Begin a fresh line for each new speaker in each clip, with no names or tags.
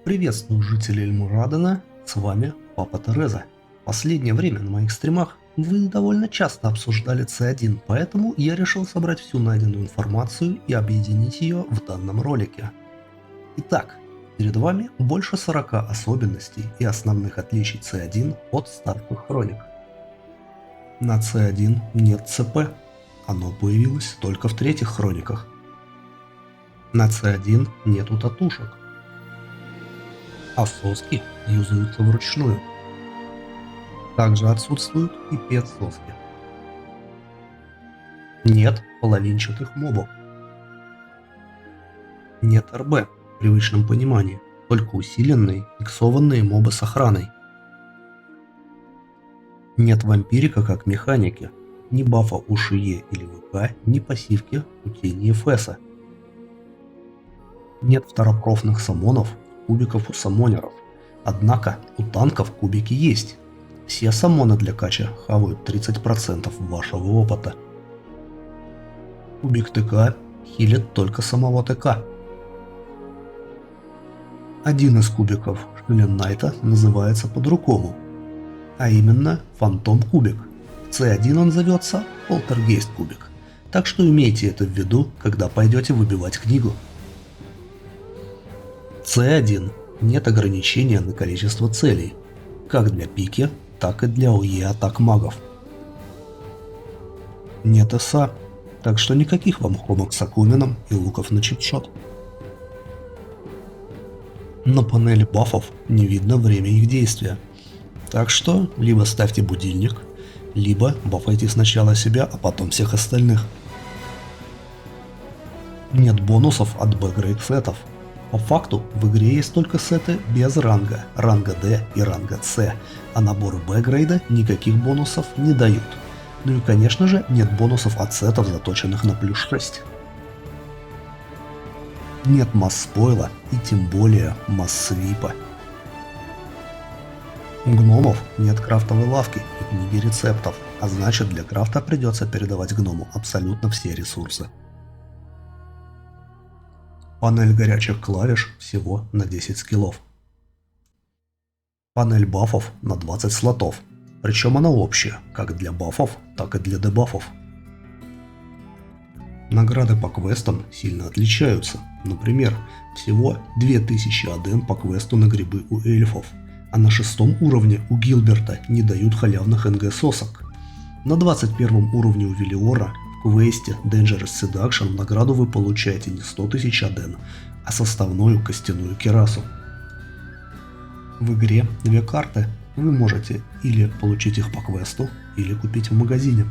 Приветствую жителей Эльмурадена, с вами Папа Тереза. В последнее время на моих стримах вы довольно часто обсуждали C1, поэтому я решил собрать всю найденную информацию и объединить ее в данном ролике. Итак, перед вами больше 40 особенностей и основных отличий C1 от старших хроник. На C1 нет ЦП, оно появилось только в третьих хрониках. На C1 нету татушек, а соски юзаются вручную. Также отсутствуют и пет-соски. Нет половинчатых мобов. Нет РБ в привычном понимании, только усиленные, иксованные мобы с охраной. Нет вампирика как механики, ни бафа у Шие или ВК, ни пассивки у Тени и Фэса. Нет второпрофных самонов, кубиков у самонеров. Однако у танков кубики есть. Все самоны для кача хавают 30% вашего опыта. Кубик ТК хилит только самого ТК. Один из кубиков Шилен Найта называется по-другому, а именно Фантом Кубик. В C1 он зовется Полтергейст Кубик, так что имейте это в виду, когда пойдете выбивать книгу. C1 нет ограничения на количество целей, как для пики, так и для ОЕ атак магов. Нет СА, так что никаких вам хомок с акуменом и луков на чипшот. На панели бафов не видно время их действия, так что либо ставьте будильник, либо бафайте сначала себя, а потом всех остальных. Нет бонусов от Б-грейд сетов. По факту в игре есть только сеты без ранга D и ранга C, а наборы Б-грейда никаких бонусов не дают. Ну и конечно же нет бонусов от сетов, заточенных на плюс 6. Нет масс-спойла и тем более масс-свипа. У гномов нет крафтовой лавки и книги рецептов, а значит для крафта придется передавать гному абсолютно все ресурсы. Панель горячих клавиш всего на 10 скиллов. Панель бафов на 20 слотов, причем она общая, как для бафов, так и для дебафов. Награды по квестам сильно отличаются, например, всего 2000 аден по квесту на грибы у эльфов, а на 6 уровне у Гилберта не дают халявных НГ-сосок. На 21 уровне у Велиора в квесте Dangerous Seduction награду вы получаете не 100 тысяч аден, а составную костяную кирасу. В игре две карты, вы можете или получить их по квесту, или купить в магазине.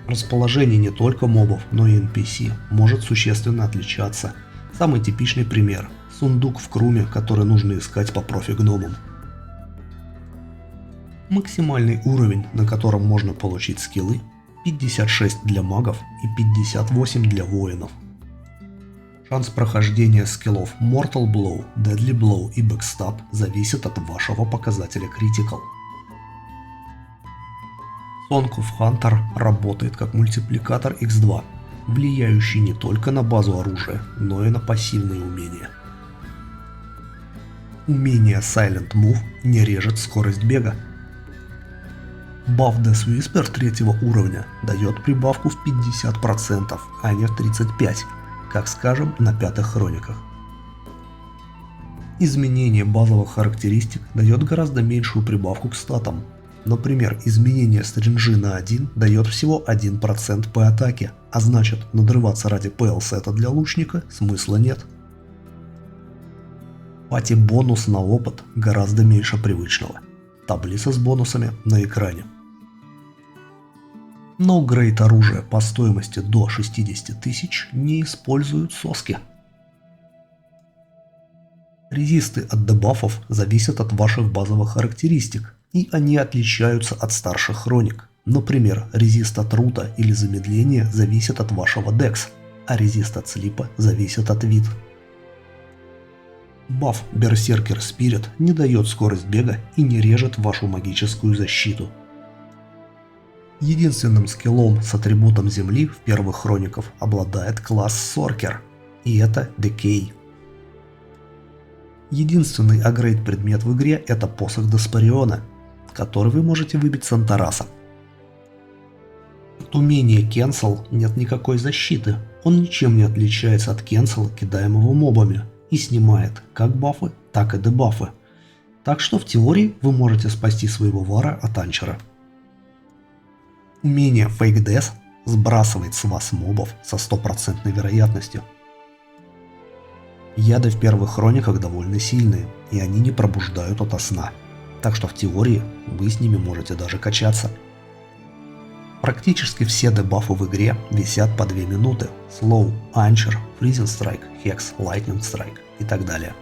Расположение не только мобов, но и NPC может существенно отличаться. Самый типичный пример – сундук в Круме, который нужно искать по профи-гномам. Максимальный уровень, на котором можно получить скиллы – 56 для магов и 58 для воинов. Шанс прохождения скиллов Mortal Blow, Deadly Blow и Backstab зависит от вашего показателя Critical. Song of Hunter работает как мультипликатор x2, влияющий не только на базу оружия, но и на пассивные умения. Умение Silent Move не режет скорость бега. Баф Death Whisper 3 уровня дает прибавку в 50%, а не в 35%, как скажем на 5-х хрониках. Изменение базовых характеристик дает гораздо меньшую прибавку к статам. Например, изменение стринжи на 1 дает всего 1% по атаке, а значит надрываться ради PL-сета для лучника смысла нет. Пати бонус на опыт гораздо меньше привычного. Таблица с бонусами на экране. Но грейд оружия по стоимости до 60 тысяч не используют соски. Резисты от дебафов зависят от ваших базовых характеристик, и они отличаются от старших хроник. Например, резист от рута или замедления зависит от вашего декс, а резист от слипа зависит от вид. Баф Berserker Spirit не дает скорость бега и не режет вашу магическую защиту. Единственным скиллом с атрибутом земли в первых хрониках обладает класс Соркер, и это Decay. Единственный апгрейд предмет в игре — это посох Деспариона, который вы можете выбить с Антараса. От умения Cancel нет никакой защиты, он ничем не отличается от Cancel, кидаемого мобами, и снимает как бафы, так и дебафы. Так что в теории вы можете спасти своего вара от анчера. Умение Fake Death сбрасывает с вас мобов со 100% вероятностью. Яды в первых хрониках довольно сильные, и они не пробуждают ото сна. Так что в теории вы с ними можете даже качаться. Практически все дебафы в игре висят по 2 минуты. Slow, Anchor, Freezing Strike, Hex, Lightning Strike и так далее.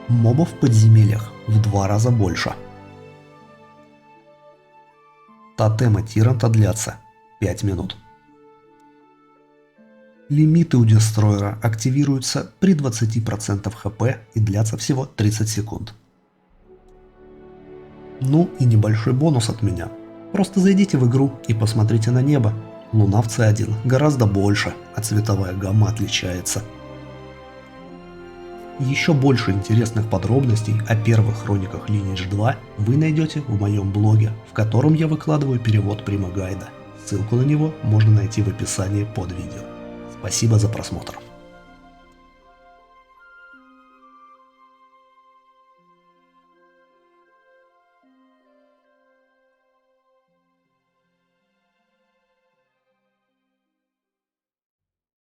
Мобов в подземельях в 2 раза больше. Тотемы Тиранта длятся 5 минут. Лимиты у Дестройера активируются при 20% хп и длятся всего 30 секунд. Ну и небольшой бонус от меня. Просто зайдите в игру и посмотрите на небо. Луна в C1 гораздо больше, а цветовая гамма отличается. Еще больше интересных подробностей о первых хрониках Lineage 2 вы найдете в моем блоге, в котором я выкладываю перевод Примагайда. Ссылку на него можно найти в описании под видео. Спасибо за просмотр.